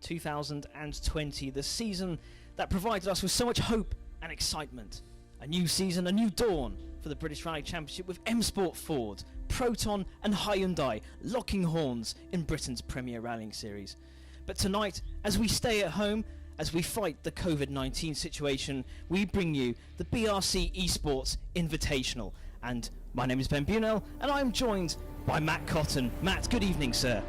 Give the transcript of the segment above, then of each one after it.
2020, the season that provided us with so much hope and excitement. A new season, a new dawn for the British Rally Championship with M Sport Ford, Proton and Hyundai locking horns in Britain's premier rallying series. But tonight, as we stay at home, as we fight the COVID-19 situation, we bring you the BRC Esports Invitational. And my name is Ben Bunell, and I'm joined by Matt Cotton. Matt, good evening, sir.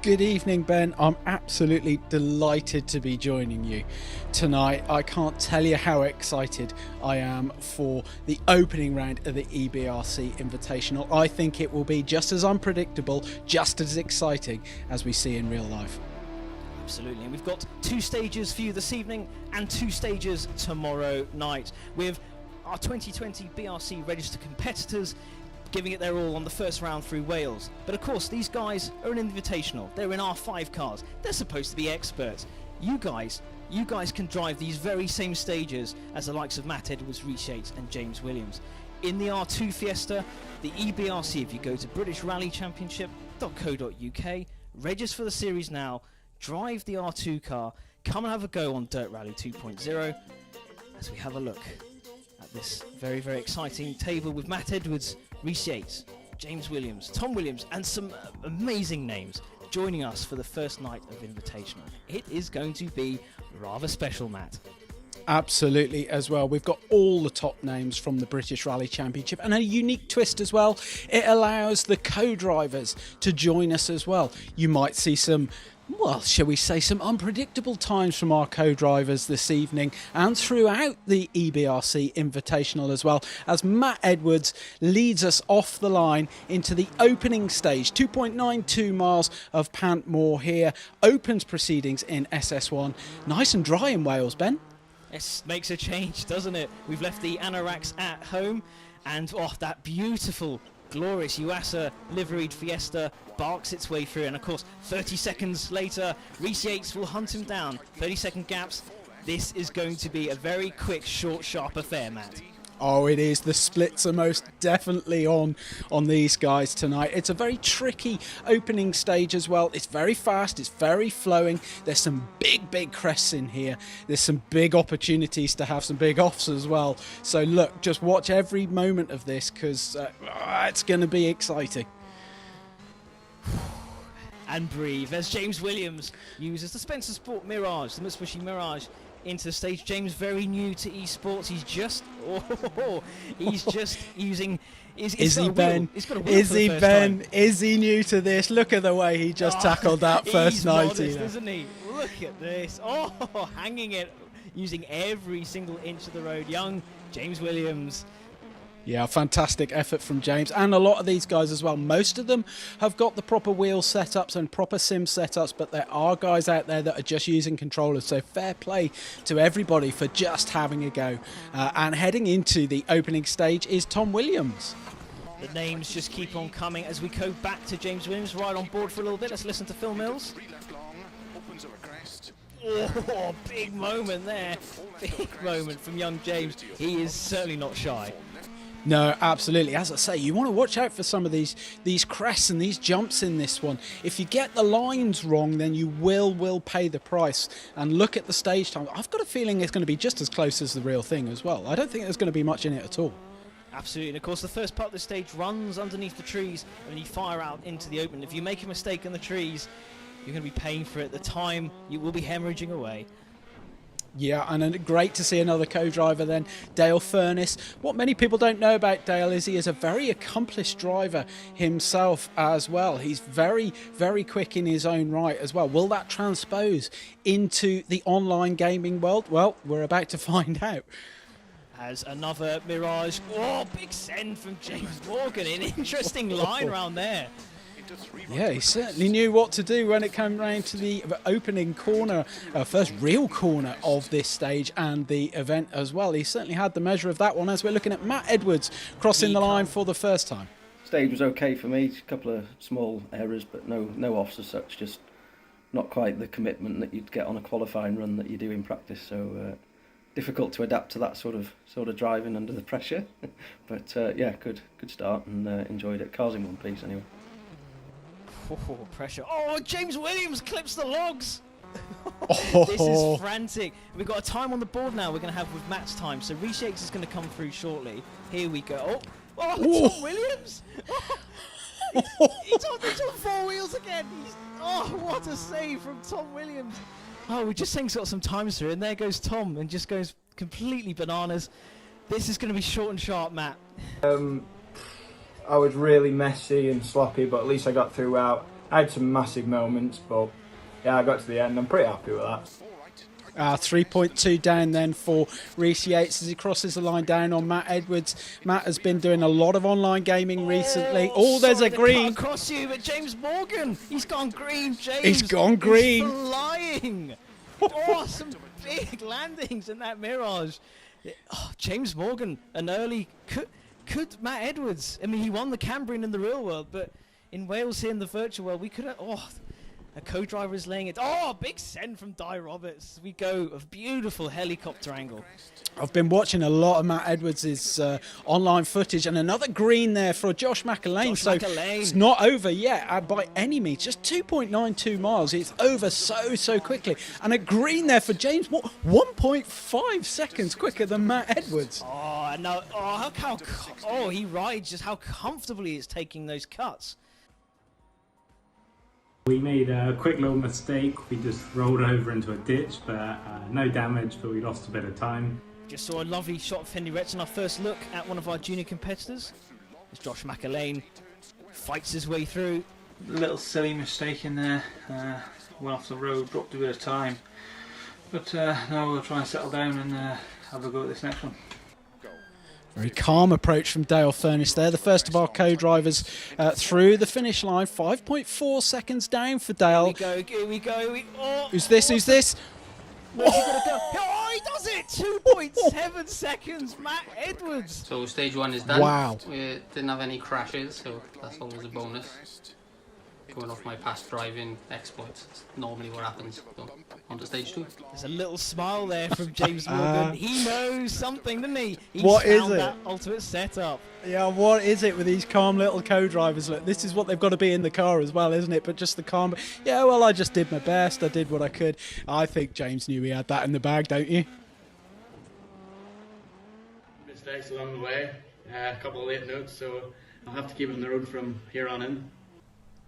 Good evening, Ben. I'm absolutely delighted to be joining you tonight. I can't tell you how excited I am for the opening round of the EBRC Invitational. I think it will be just as unpredictable, just as exciting as we see in real life. Absolutely, and we've got 2 stages for you this evening and 2 stages tomorrow night with our 2020 BRC registered competitors giving it their all on the first round through Wales. But of course, these guys are an invitational. They're in R5 cars. They're supposed to be experts. You guys can drive these very same stages as the likes of Matt Edwards, Rhys Yates and James Williams. In the R2 Fiesta, the EBRC, if you go to BritishRallyChampionship.co.uk, register for the series now, drive the R2 car, come and have a go on Dirt Rally 2.0 as we have a look at this very, very exciting table with Matt Edwards, Rhys Yates, James Williams, Tom Williams and some amazing names joining us for the first night of Invitational. It is going to be rather special, Matt. Absolutely as well. We've got all the top names from the British Rally Championship and a unique twist as well. It allows the co-drivers to join us as well. You might see some, well, shall we say, some unpredictable times from our co-drivers this evening and throughout the EBRC Invitational as well, as Matt Edwards leads us off the line into the opening stage. 2.92 miles of Pantmore here, opens proceedings in SS1. Nice and dry in Wales, Ben. It makes a change, doesn't it? We've left the anoraks at home and that beautiful glorious Yuasa liveried Fiesta barks its way through, and of course 30 seconds later Rhys Yates will hunt him down. 30-second gaps. This is going to be a very quick, short, sharp affair, Matt. Oh, it is. The splits are most definitely on these guys tonight. It's a very tricky opening stage as well. It's very fast, it's very flowing. There's some big crests in here. There's some big opportunities to have some big offs as well. So look, just watch every moment of this because it's going to be exciting. And breathe as James Williams uses the Spencer Sport Mirage, the Mitsubishi Mirage, into the stage. James, very new to esports. He's just using. Is he Ben? Is he Ben? Is he new to this? Look at the way he just tackled that first 90. Isn't he? Look at this. Oh, hanging it, using every single inch of the road. Young James Williams. Yeah, fantastic effort from James and a lot of these guys as well. Most of them have got the proper wheel setups and proper sim setups, but there are guys out there that are just using controllers. So fair play to everybody for just having a go. And heading into the opening stage is Tom Williams. The names just keep on coming as we go back to James Williams right on board for a little bit. Let's listen to Phil Mills. Oh, big moment there. Big moment from young James. He is certainly not shy. No, absolutely. As I say, you want to watch out for some of these crests and these jumps in this one. If you get the lines wrong, then you will pay the price. And look at the stage time. I've got a feeling it's going to be just as close as the real thing as well. I don't think there's going to be much in it at all. Absolutely. And of course, the first part of the stage runs underneath the trees and you fire out into the open. If you make a mistake in the trees, you're going to be paying for it. The time, you will be hemorrhaging away. Yeah, and great to see another co-driver then, Dale Furness. What many people don't know about Dale is he is a very accomplished driver himself as well. He's very quick in his own right as well. Will that transpose into the online gaming world? Well, we're about to find out. As another Mirage. Oh, big send from James Morgan. An interesting line around there. Yeah, he certainly knew what to do when it came round to the opening corner, first real corner of this stage and the event as well. He certainly had the measure of that one as we're looking at Matt Edwards crossing the line for the first time. Stage was okay for me, a couple of small errors, but no offs as such, just not quite the commitment that you'd get on a qualifying run that you do in practice. So difficult to adapt to that sort of driving under the pressure. But yeah, good start and enjoyed it. Cars in one piece anyway. Oh, pressure. Oh, James Williams clips the logs. This is frantic. We've got a time on the board now we're going to have with Matt's time. So Reshakes is going to come through shortly. Here we go. Tom Williams! He's on four wheels again. What a save from Tom Williams. Oh, we just saying got some times through, and there goes Tom and just goes completely bananas. This is going to be short and sharp, Matt. I was really messy and sloppy, but at least I got through well. I had some massive moments, but yeah, I got to the end. I'm pretty happy with that. 3.2 down then for Reece Yates as he crosses the line down on Matt Edwards. Matt has been doing a lot of online gaming recently. There's a green. Across you, but James Morgan, he's gone green. James, he's gone green. He's flying. Some big landings in that Mirage. James Morgan, an early could Matt Edwards. I mean, he won the Cambrian in the real world, but in Wales here in the virtual world, we could have. A co-driver is laying it. Big send from Di Roberts. We go a beautiful helicopter angle. I've been watching a lot of Matt Edwards' online footage, and another green there for Josh McAlane. It's not over yet by any means. Just 2.92 miles. It's over so quickly. And a green there for James Moore. 1.5 seconds quicker than Matt Edwards. He rides just how comfortably it's taking those cuts. We made a quick little mistake. We just rolled over into a ditch, but no damage, but we lost a bit of time. Just saw a lovely shot of Fendi Retz on our first look at one of our junior competitors. As Josh McAlane fights his way through. A little silly mistake in there. Went off the road, dropped a bit of time. But now we'll try and settle down and have a go at this next one. Very calm approach from Dale Furniss there. The first of our co-drivers through the finish line. 5.4 seconds down for Dale. Here we go. Who's this? Where's he going to go? He does it! 2.7 seconds, Matt Edwards. So stage one is done. Wow. We didn't have any crashes, so that's always a bonus. Going off my past driving exploits, it's normally what happens. So, on to stage two. There's a little smile there from James Morgan. He knows something, doesn't he? What is it? That ultimate setup. Yeah, what is it with these calm little co-drivers? Look, this is what they've got to be in the car as well, isn't it? But just the calm. Yeah, well, I just did my best. I did what I could. I think James knew he had that in the bag, don't you? Mistakes along the way. A couple of late notes, so I'll have to keep it on the road from here on in.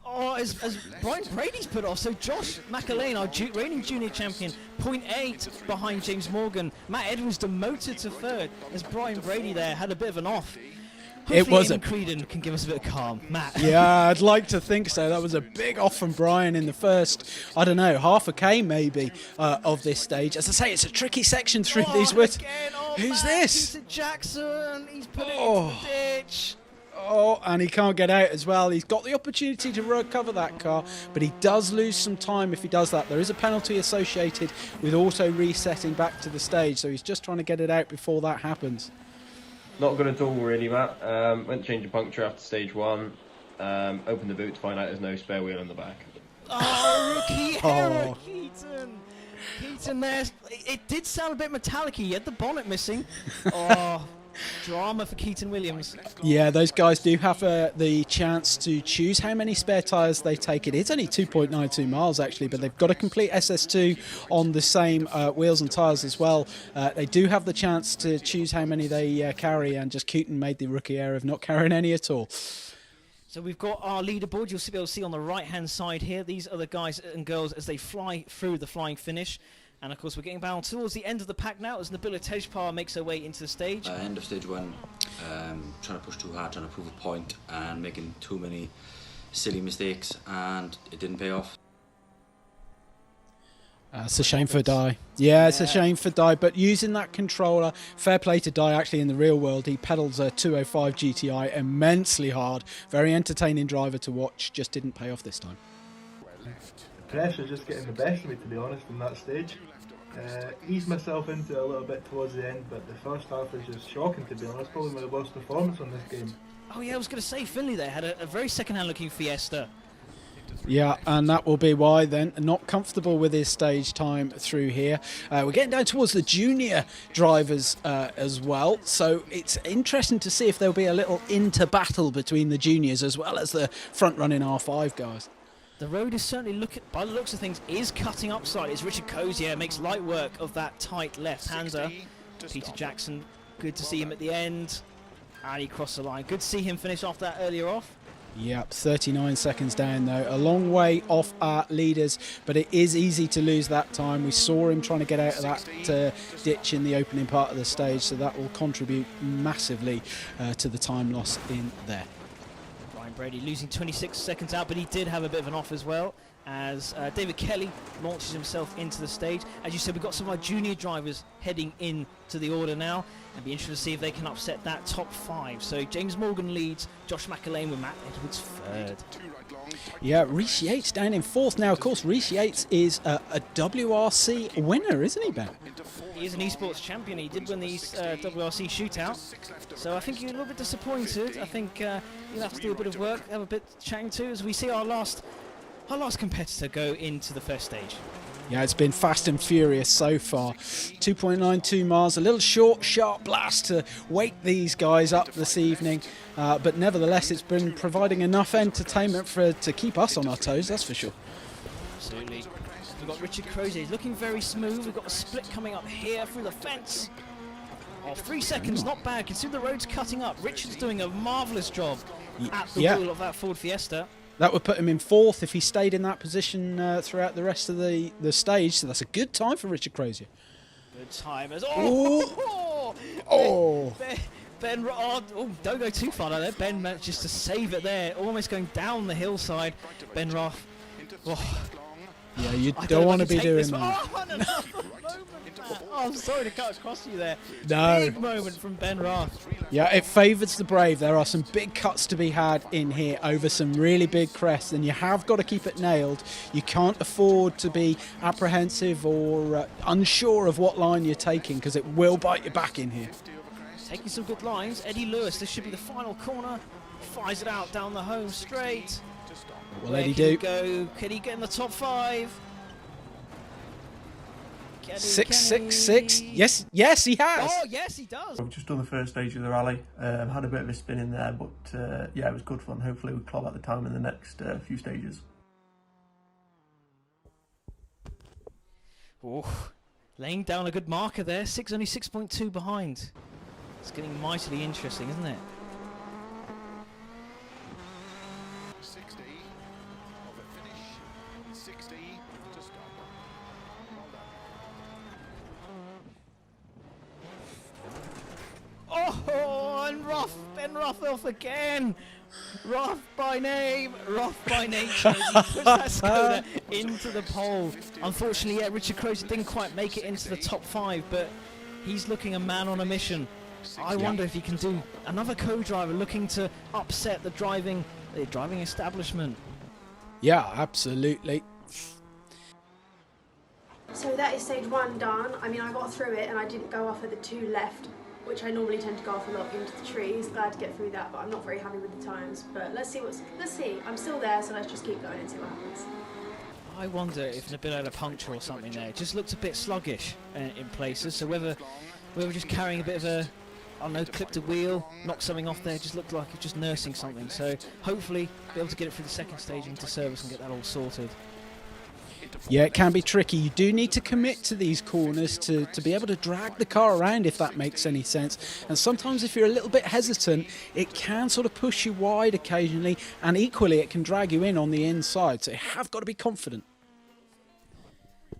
As Brian Brady's put off, so Josh McAlane, our reigning junior champion, 0.8 behind James Morgan. Matt Edwards demoted to third as Brian Brady there had a bit of an off. Hopefully It was Eamon Creedon can give us a bit of calm. Matt. Yeah, I'd like to think so. That was a big off from Brian in the first, I don't know, half a K maybe of this stage. As I say, it's a tricky section through these woods. Who's this? Peter Jackson. He's put it into the ditch. And he can't get out as well. He's got the opportunity to recover that car, but he does lose some time if he does that. There is a penalty associated with auto resetting back to the stage, so he's just trying to get it out before that happens. Not good at all, really, Matt. Went to change a puncture after stage one. Opened the boot to find out there's no spare wheel in the back. Rookie error, Keaton. Keaton there. It did sound a bit metallic-y. He had the bonnet missing. Drama for Keaton Williams. Yeah, those guys do have the chance to choose how many spare tyres they take. It is only 2.92 miles actually, but they've got a complete SS2 on the same wheels and tyres as well. They do have the chance to choose how many they carry, and just Keaton made the rookie error of not carrying any at all. So we've got our leaderboard. You'll be able to see on the right-hand side here. These are the guys and girls as they fly through the flying finish. And of course we're getting down towards the end of the pack now as Nabila Tejpar makes her way into the stage. End of stage one, trying to push too hard, trying to prove a point and making too many silly mistakes, and it didn't pay off. It's a shame for Di. Yeah, it's a shame for Di, but using that controller, fair play to Di. Actually, in the real world, he pedals a 205 GTI immensely hard. Very entertaining driver to watch, just didn't pay off this time. Pressure just getting the best of me, to be honest, in that stage. Eased myself into it a little bit towards the end, but the first half was just shocking, to be honest. Probably my worst performance on this game. Oh yeah, I was going to say Finley there had a very second-hand looking Fiesta. Yeah, and that will be why then not comfortable with his stage time through here. We're getting down towards the junior drivers as well, so it's interesting to see if there'll be a little inter-battle between the juniors as well as the front-running R5 guys. The road is certainly, by the looks of things, is cutting up slightly as Richard Cozier makes light work of that tight left-hander. Peter Jackson, good to see him at the end. And he crossed the line. Good to see him finish off that earlier off. Yep, 39 seconds down though. A long way off our leaders, but it is easy to lose that time. We saw him trying to get out of that ditch in the opening part of the stage, so that will contribute massively to the time loss in there. Brian Brady losing 26 seconds out, but he did have a bit of an off as well, as David Kelly launches himself into the stage. As you said, we've got some of our junior drivers heading into the order now, and be interested to see if they can upset that top 5. So James Morgan leads, Josh McAlane with Matt Edwards third. Yeah, Rhys Yates down in 4th now. Of course, Rhys Yates is a WRC winner, isn't he, Ben? He is an esports champion. He did win the WRC shootout, so I think you're a little bit disappointed. I think you'll have to do a bit of work, have a bit chatting to, as we see our last competitor go into the first stage. Yeah, it's been fast and furious so far. 2.92 miles, a little short, sharp blast to wake these guys up this evening. But nevertheless, it's been providing enough entertainment to keep us on our toes, that's for sure. Absolutely. We've got Richard Crozier. He's looking very smooth. We've got a split coming up here through the fence. 3 seconds, not bad. Consider the road's cutting up. Richard's doing a marvellous job at the wheel of that Ford Fiesta. That would put him in 4th if he stayed in that position throughout the rest of the stage. So that's a good time for Richard Crozier. Good time as Ben, don't go too far there. Ben manages to save it there, almost going down the hillside. Ben Roth. Yeah, you don't want to be doing that. I'm sorry to cut across you there. No. Big moment from Ben Roth. Yeah, it favours the brave. There are some big cuts to be had in here over some really big crests, and you have got to keep it nailed. You can't afford to be apprehensive or unsure of what line you're taking, because it will bite you back in here. Taking some good lines. Eddie Lewis, this should be the final corner. Fires it out down the home straight. What will Eddie do? Can he get in the top 5? 666. Yes, he has. Oh, yes, he does. We've just done the first stage of the rally. Had a bit of a spin in there, but yeah, it was good fun. Hopefully we'll claw out the time in the next few stages. Laying down a good marker there. Only 6.2 behind. It's getting mightily interesting, isn't it? 60 of a finish. 60 to stop. Well done. Oh, and Ben Roth off again. Roth by name, Roth by nature. He puts that Skoda into the pole. Unfortunately, yeah, Richard Crozier didn't quite make it into the top 5, but he's looking a man on a mission. I wonder if he can do another co-driver looking to upset the driving establishment. Yeah, absolutely. So that is stage 1 done. I mean, I got through it and I didn't go off at the 2 left, which I normally tend to go off a lot into the trees. Glad to get through that, but I'm not very happy with the times. But let's see. I'm still there, so let's just keep going and see what happens. I wonder if Nabil had a puncture or something there. It just looked a bit sluggish in places. So whether we were just carrying a bit of a, I don't know, clipped a wheel, knocked something off there, just looked like it's just nursing something. So hopefully be able to get it through the second stage into service and get that all sorted. Yeah, it can be tricky. You do need to commit to these corners to be able to drag the car around, if that makes any sense. And sometimes if you're a little bit hesitant, it can sort of push you wide occasionally, and equally it can drag you in on the inside. So you have got to be confident.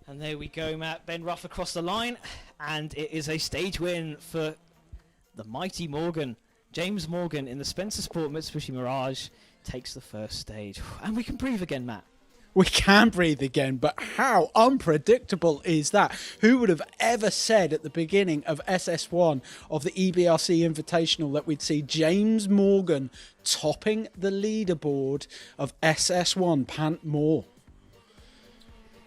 And there we go, Matt. Ben Roth across the line, and it is a stage win for the mighty Morgan. James Morgan in the Spencer Sport Mitsubishi Mirage takes the first stage. And we can breathe again, Matt. We can breathe again, but how unpredictable is that? Who would have ever said at the beginning of SS1 of the EBRC Invitational that we'd see James Morgan topping the leaderboard of SS1 Pant Moor?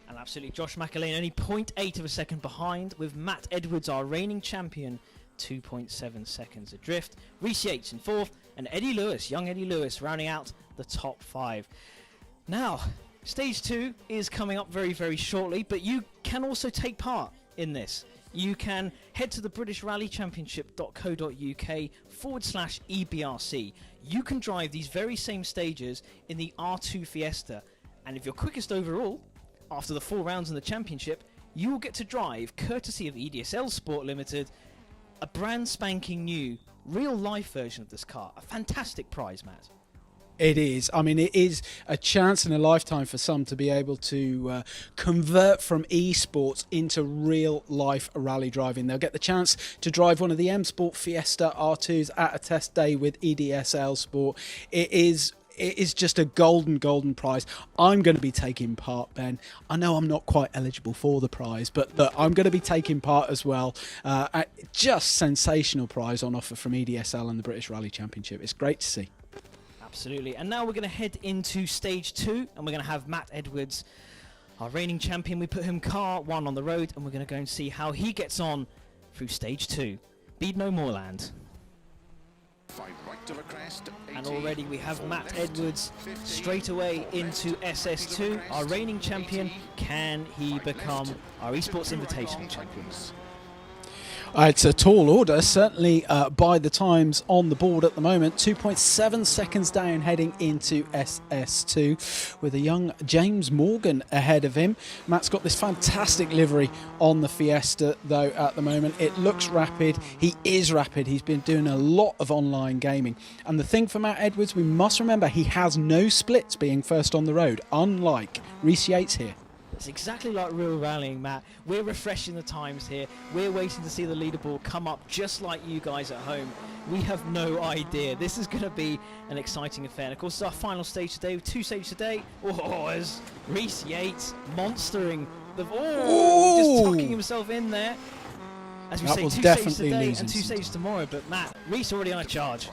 And absolutely, Josh McAlane only 0.8 of a second behind, with Matt Edwards, our reigning champion, 2.7 seconds adrift. Rhys Yates in 4th, and Eddie Lewis, young Eddie Lewis, rounding out the top 5. Now, Stage 2 is coming up very, very shortly, but you can also take part in this. You can head to the BritishRallyChampionship.co.uk/EBRC. You can drive these very same stages in the R2 Fiesta. And if you're quickest overall, after the 4 rounds in the championship, you will get to drive, courtesy of EDSL Sport Limited, a brand spanking new, real-life version of this car. A fantastic prize, Matt. It is. I mean, it is a chance in a lifetime for some to be able to convert from esports into real-life rally driving. They'll get the chance to drive one of the M Sport Fiesta R2s at a test day with EDSL Sport. It is just a golden prize. I'm going to be taking part, Ben. I know I'm not quite eligible for the prize, but look, I'm going to be taking part as well. Just sensational prize on offer from EDSL and the British Rally Championship. It's great to see. Absolutely. And now we're going to head into stage 2, and we're going to have Matt Edwards, our reigning champion. We put him car 1 on the road, and we're going to go and see how he gets on through stage 2. Bead no more land. And already we have Matt Edwards straight away into SS2, our reigning champion. Can he become our Esports Invitational champion? It's a tall order, certainly by the times on the board at the moment. 2.7 seconds down heading into SS2 with a young James Morgan ahead of him. Matt's got this fantastic livery on the Fiesta though at the moment. It looks rapid. He is rapid. He's been doing a lot of online gaming. And the thing for Matt Edwards, we must remember he has no splits being first on the road, unlike Reece Yates here. It's exactly like real rallying, Matt. We're refreshing the times here. We're waiting to see the leaderboard come up just like you guys at home. We have no idea. This is going to be an exciting affair. And of course, it's our final stage today. 2 stages today. Oh, as Reece Yates monstering the... just tucking himself in there. As we say, 2 stages today and 2 stages tomorrow. But Matt, Reece already on a charge.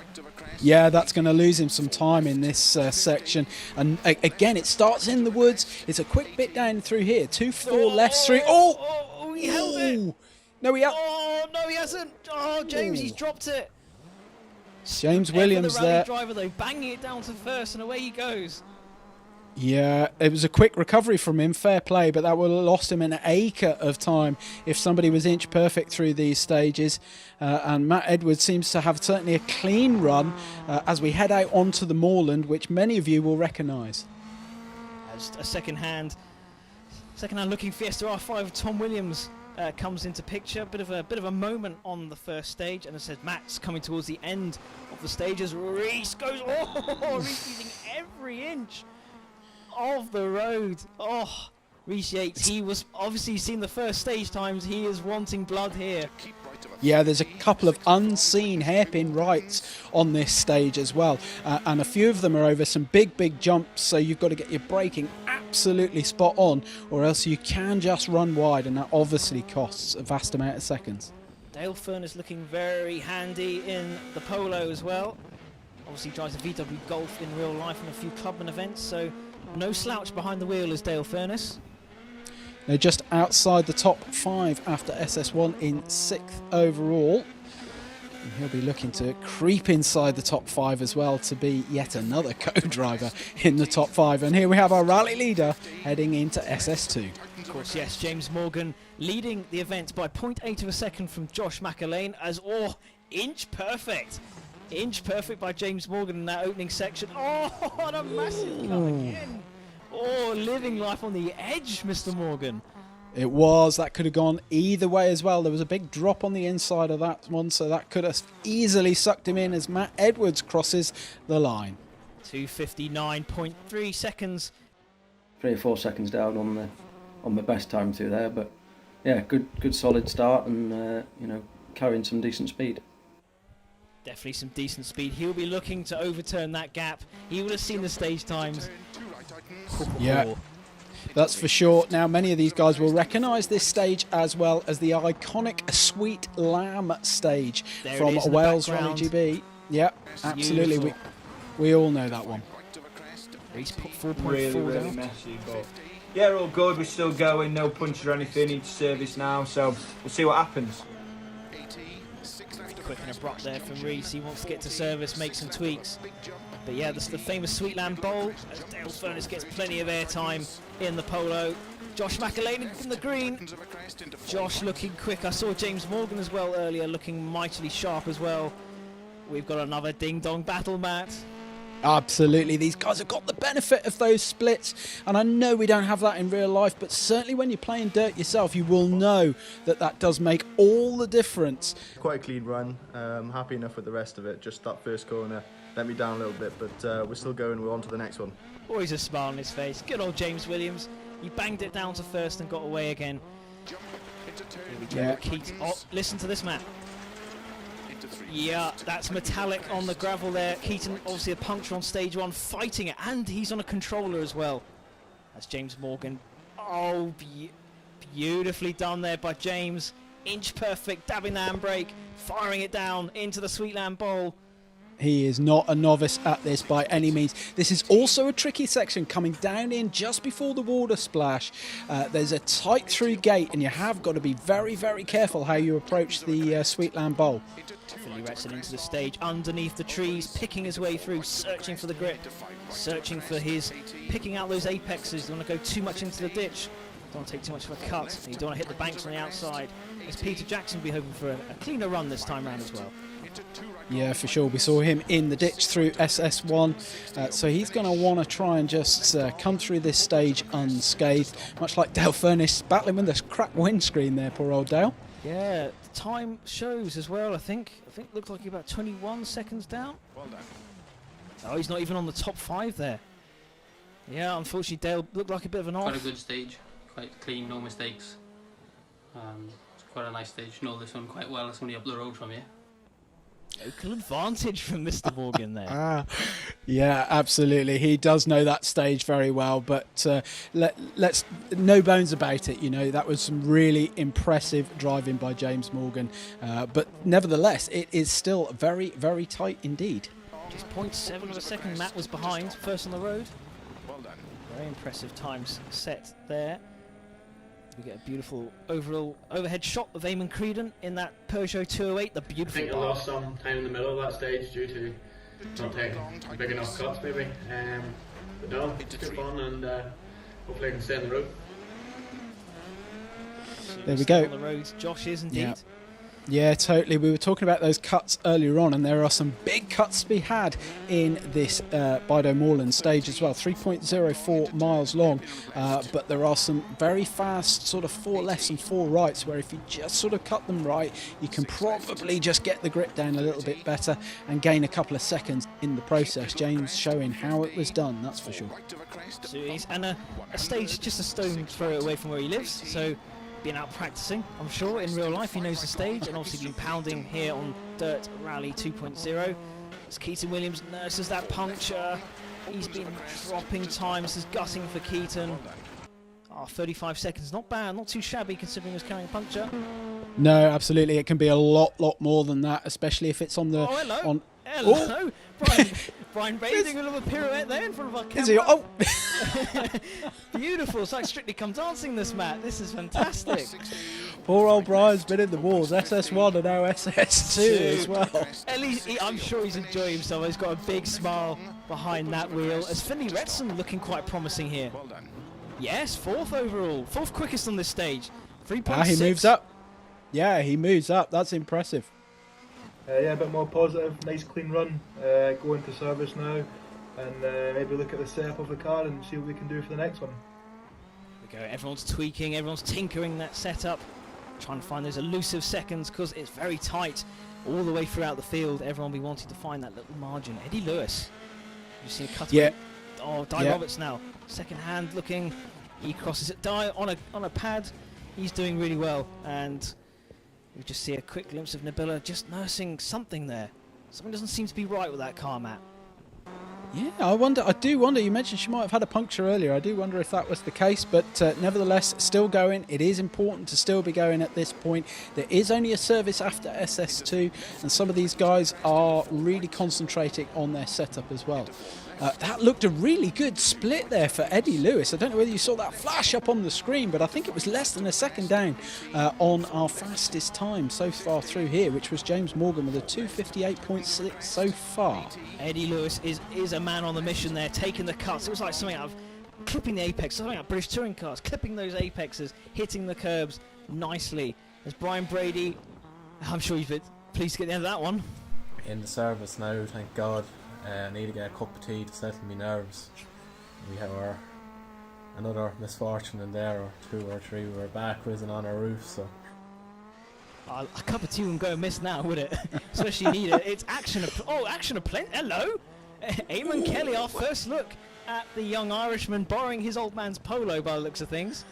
Yeah, that's going to lose him some time in this section. And again, it starts in the woods. It's a quick bit down through here. 2-4 left, 3. Oh, he held it. No, he no, he hasn't. Oh, James, he's dropped it. James Williams the rally there. Driver though, banging it down to first, and away he goes. Yeah, it was a quick recovery from him, fair play, but that would have lost him an acre of time if somebody was inch perfect through these stages. And Matt Edwards seems to have certainly a clean run as we head out onto the moorland, which many of you will recognise. As a second-hand looking Fiesta R5 of Tom Williams comes into picture. Bit of a moment on the first stage, and as I said, Matt's coming towards the end of the stage as Reece goes. Reece using every inch of the road. Reece Yates, he was obviously seen the first stage times. He is wanting blood here. Yeah, there's a couple of unseen hairpin rights on this stage as well, and a few of them are over some big jumps, so you've got to get your braking absolutely spot on, or else you can just run wide, and that obviously costs a vast amount of seconds. Dale Furness looking very handy in the Polo as well. Obviously drives a VW Golf in real life and a few clubman events, so no slouch behind the wheel is Dale Furness. They're just outside the top 5 after SS1 in 6th overall. And he'll be looking to creep inside the top 5 as well to be yet another co-driver in the top 5. And here we have our rally leader heading into SS2. Of course, yes, James Morgan leading the event by 0.8 of a second from Josh McAlane as, inch perfect. Inch perfect by James Morgan in that opening section. What a massive cut again. Living life on the edge, Mr. Morgan. It was. That could have gone either way as well. There was a big drop on the inside of that one, so that could have easily sucked him in as Matt Edwards crosses the line. 2:59.3 seconds. 3 or 4 seconds down on the best time through there, but yeah, good solid start, and carrying some decent speed. Definitely some decent speed. He'll be looking to overturn that gap. He would have seen the stage times. Yeah, that's for sure. Now, many of these guys will recognise this stage as well as the iconic Sweet Lamb stage from Wales Rally GB. Yeah, absolutely. We all know that one. He's put 4.4 really messy, but yeah, all good. We're still going. No punches or anything. Need to service now, so we'll see what happens. Quick and abrupt there from Reece. He wants to get to service, make some tweaks. But yeah, this is the famous Sweet Lamb Bowl. As Dale Furness gets plenty of airtime in the Polo. Josh McAlane from the green. Josh looking quick. I saw James Morgan as well earlier, looking mightily sharp as well. We've got another ding-dong battle, Matt. Absolutely, these guys have got the benefit of those splits, and I know we don't have that in real life, but certainly when you're playing dirt yourself, you will know that that does make all the difference. Quite a clean run, happy enough with the rest of it. Just that first corner let me down a little bit, but we're still going, we're on to the next one. Always a smile on his face. Good old James Williams. He banged it down to first and got away again. Here we go, Yeah. Keith. Oh, listen to this, Matt. Yeah, that's metallic on the gravel there. Keaton, obviously a puncture on stage 1, fighting it, and he's on a controller as well. That's James Morgan. Oh, beautifully done there by James. Inch perfect, dabbing the handbrake, firing it down into the Sweetland Bowl. He is not a novice at this by any means. This is also a tricky section coming down in just before the water splash. There's a tight through gate, and you have got to be very, very careful how you approach the Sweetland Bowl. Philly Retson into the stage, underneath the trees, picking his way through, searching for the grip, searching for picking out those apexes. Don't want to go too much into the ditch. Don't want to take too much of a cut. You don't want to hit the banks on the outside. As Peter Jackson will be hoping for a cleaner run this time round as well. Yeah, for sure. We saw him in the ditch through SS1, so he's going to want to try and just come through this stage unscathed, much like Dale Furnish battling with this cracked windscreen there, poor old Dale. Yeah, the time shows as well, I think. Looked like about 21 seconds down. Well done. Oh, he's not even on the top 5 there. Yeah, unfortunately Dale looked like a bit of an off. Quite a good stage, quite clean, no mistakes. It's quite a nice stage. Know this one quite well. It's only up the road from here. Local advantage from Mr. Morgan there. Yeah, absolutely. He does know that stage very well, but let's no bones about it. You know, that was some really impressive driving by James Morgan, but nevertheless, it is still very, very tight indeed. Just 0.7 of a second. Matt was behind, first on the road. Well done. Very impressive times set there. We get a beautiful overhead shot of Eamon Creedon in that Peugeot 208, the I beautiful think I lost some time in the middle of that stage due to not taking big enough cuts maybe. But no, it's good fun, and hopefully I can stay on the road. There we go. On the road, Josh is indeed. Yeah, totally. We were talking about those cuts earlier on, and there are some big cuts to be had in this Bido Moorland stage as well. 3.04 miles long, but there are some very fast sort of 4 lefts and 4 rights where if you just sort of cut them right, you can probably just get the grip down a little bit better and gain a couple of seconds in the process. James showing how it was done, that's for sure. So and a stage just a stone throw away from where he lives, so been out practicing, I'm sure, in real life. He knows the stage, and obviously been pounding here on Dirt Rally 2.0. As Keaton Williams nurses that puncture, he's been dropping time. This is gutting for Keaton. 35 seconds, not bad, not too shabby considering he was carrying a puncture. No, absolutely, it can be a lot more than that, especially if it's on the... Oh, hello. On, hello. Brian Brady doing a little pirouette there in front of our camera. Is he? Oh! Beautiful. It's like Strictly Come Dancing, this, Matt. This is fantastic. Poor old Brian's been in the wars, SS1 and now SS2 as well. At least I'm sure he's enjoying himself. He's got a big smile behind that wheel. As Finley Retson looking quite promising here. Well done. Yes, 4th overall. 4th quickest on this stage. 3.6. He moves up. Yeah, he moves up. That's impressive. Yeah, a bit more positive, nice clean run, go into service now, and maybe look at the setup of the car and see what we can do for the next one. There we go, everyone's tweaking, everyone's tinkering that setup, trying to find those elusive seconds because it's very tight all the way throughout the field. Everyone will be wanting to find that little margin. Eddie Lewis, you've seen a cutaway. Yeah. Oh, Di Roberts now, second hand looking, he crosses it. Di on a pad, he's doing really well, and we just see a quick glimpse of Nabila just nursing something there. Something doesn't seem to be right with that car, Matt. Yeah, I do wonder, you mentioned she might have had a puncture earlier. I do wonder if that was the case, but nevertheless, still going. It is important to still be going at this point. There is only a service after SS2, and some of these guys are really concentrating on their setup as well. That looked a really good split there for Eddie Lewis. I don't know whether you saw that flash up on the screen, but I think it was less than a second down on our fastest time so far through here, which was James Morgan with a 2:58.6 so far. Eddie Lewis is a man on the mission there, taking the cuts. It was like something out of clipping the apex, something out of British touring cars, clipping those apexes, hitting the curbs nicely. As Brian Brady, I'm sure he's pleased to get the end of that one. In the service now, thank God. I need to get a cup of tea to settle my nerves. We have another misfortune in there, or 2 or 3. We were back whizzing on our roof, so. A cup of tea wouldn't go amiss now, would it? Especially need it. It's action. Action of plenty. Hello, Eamon Kelly. Our first look at the young Irishman borrowing his old man's polo by the looks of things.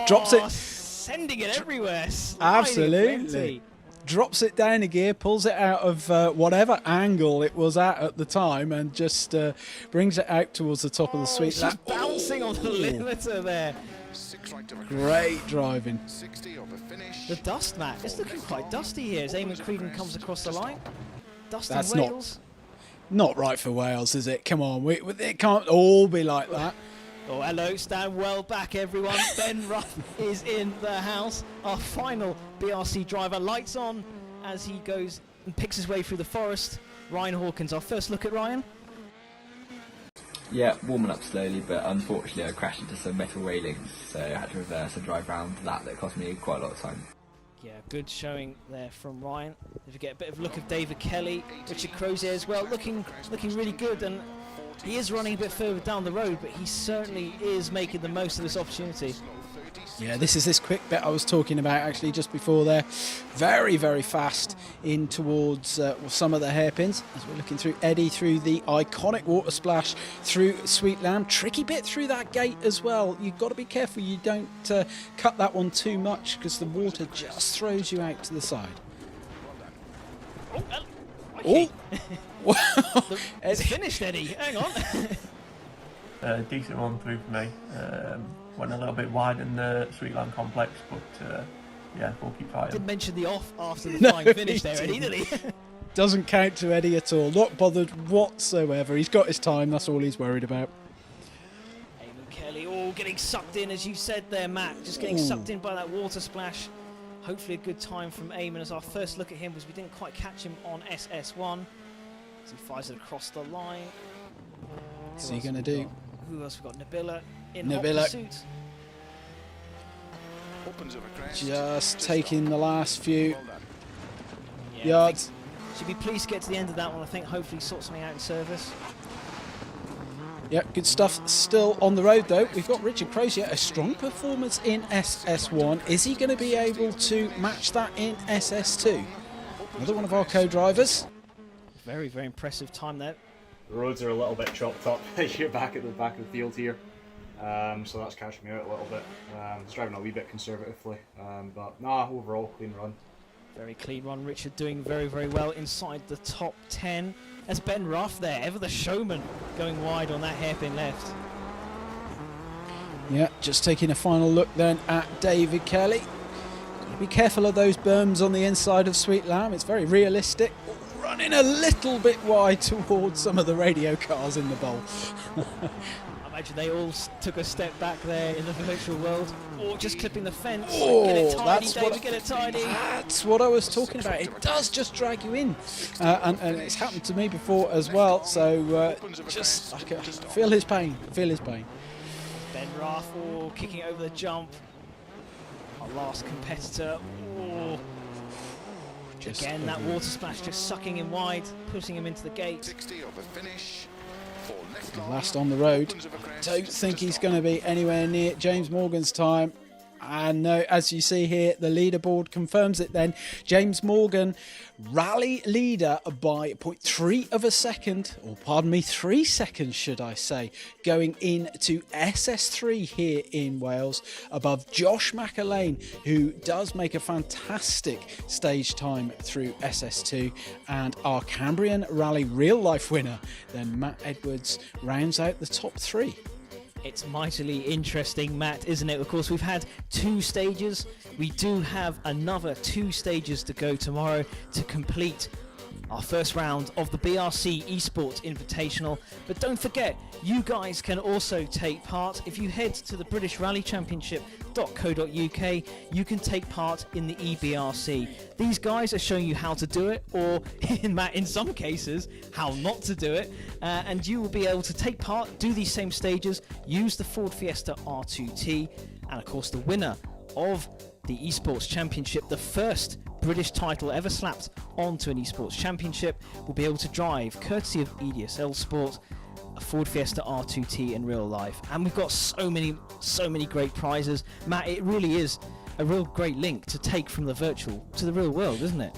Drops it. Sending it everywhere. Absolutely. Drops it down a gear, pulls it out of whatever angle it was at the time, and just brings it out towards the top of the sweet lap. Bouncing on the limiter there. Great driving. The dust, Matt. It's looking quite dusty here as Eamon Creedon comes across the line. Dust That's in Wales. Not right for Wales, is it? Come on, it can't all be like that. Oh, hello, stand well back, everyone. Ben Ruff is in the house. Our final BRC driver, lights on as he goes and picks his way through the forest. Ryan Hawkins, our first look at Ryan. Yeah, warming up slowly, but unfortunately I crashed into some metal railings, so I had to reverse and drive around that cost me quite a lot of time. Yeah, good showing there from Ryan. If you get a bit of look of David Kelly, Richard Crozier as well, looking really good, and he is running a bit further down the road, but he certainly is making the most of this opportunity. Yeah, this is this quick bit I was talking about actually just before there. Very, very fast in towards some of the hairpins as we're looking through Eddie through the iconic water splash through Sweet Lamb. Tricky bit through that gate as well. You've got to be careful you don't cut that one too much because the water just throws you out to the side. It's finished, Eddie. Hang on. Decent one through for me. Went a little bit wide in the Sweet Lamb complex, but yeah, we'll keep fighting. Didn't mention the off after the flying finish there, Eddie, did he? Doesn't count to Eddie at all. Not bothered whatsoever. He's got his time. That's all he's worried about. Eamon Kelly, getting sucked in, as you said there, Matt. Just getting sucked in by that water splash. Hopefully a good time from Eamon, as our first look at him was we didn't quite catch him on SS1. As he fires it across the line. What's he going to do? Who else? We've got Nabila in Nabila. hot pursuit. Just taking the last few Yeah, yards. Should be pleased to get to the end of that one. I think hopefully sort something out in service. Yep, good stuff. Still on the road though. We've got Richard Crozier, a strong performance in SS1. Is he going to be able to match that in SS2? Another one of our co-drivers. Very, very impressive time there. The roads are a little bit chopped up here back at the back of the field here, so that's catching me out a little bit. It's driving a wee bit conservatively, but nah, overall clean run. Very clean run. Richard doing very, very well inside the top 10. As Ben Ruff there, ever the showman, going wide on that hairpin left. Yeah, just taking a final look then at David Kelly. Got to be careful of those berms on the inside of Sweet Lamb. It's very realistic. Running a little bit wide towards some of the radio cars in the bowl. I imagine they all took a step back there in the virtual world. Or just clipping the fence. Oh, get it tidy, that's David, get it tidy. That's what I was talking about. It does just drag you in. And it's happened to me before as well. So just, I can feel his pain. Feel his pain. Ben Ruff, kicking over the jump. Our last competitor. Again, that water splash just sucking him wide, pushing him into the gate. Last on the road. Don't think he's going to be anywhere near James Morgan's time. And no, as you see here, the leaderboard confirms it then. James Morgan, rally leader by 0.3 of a second, or pardon me, 3 seconds should I say, going into SS3 here in Wales, above Josh McAlane, who does make a fantastic stage time through SS2, and our Cambrian Rally real life winner, then Matt Edwards, rounds out the top 3. It's mightily interesting, Matt, isn't it? Of course, we've had 2 stages. We do have another 2 stages to go tomorrow to complete our first round of the BRC Esports Invitational. But don't forget, you guys can also take part. If you head to the British Rally Championship.co.uk, you can take part in the EBRC. These guys are showing you how to do it, or in some cases, how not to do it. And you will be able to take part, do these same stages, use the Ford Fiesta R2T, and of course the winner of the Esports Championship, the first British title ever slapped onto an esports championship will be able to drive, courtesy of EDSL Sport, a Ford Fiesta R2T in real life. And we've got so many great prizes. Matt, it really is a real great link to take from the virtual to the real world, isn't it?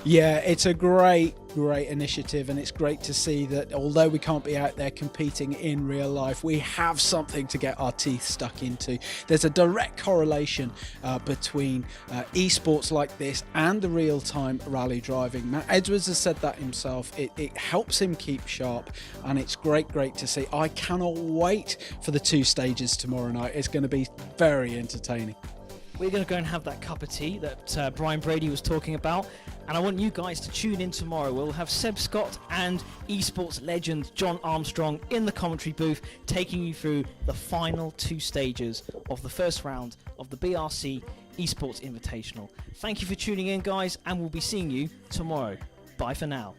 Yeah, it's a great initiative, and it's great to see that although we can't be out there competing in real life, we have something to get our teeth stuck into. There's a direct correlation between esports like this and the real-time rally driving. Matt Edwards has said that himself. It helps him keep sharp, and it's great to see. I cannot wait for the 2 stages tomorrow night. It's going to be very entertaining. We're going to go and have that cup of tea that Brian Brady was talking about, and I want you guys to tune in tomorrow. We'll have Seb Scott and esports legend John Armstrong in the commentary booth, taking you through the final 2 stages of the first round of the BRC Esports Invitational. Thank you for tuning in, guys, and we'll be seeing you tomorrow. Bye for now.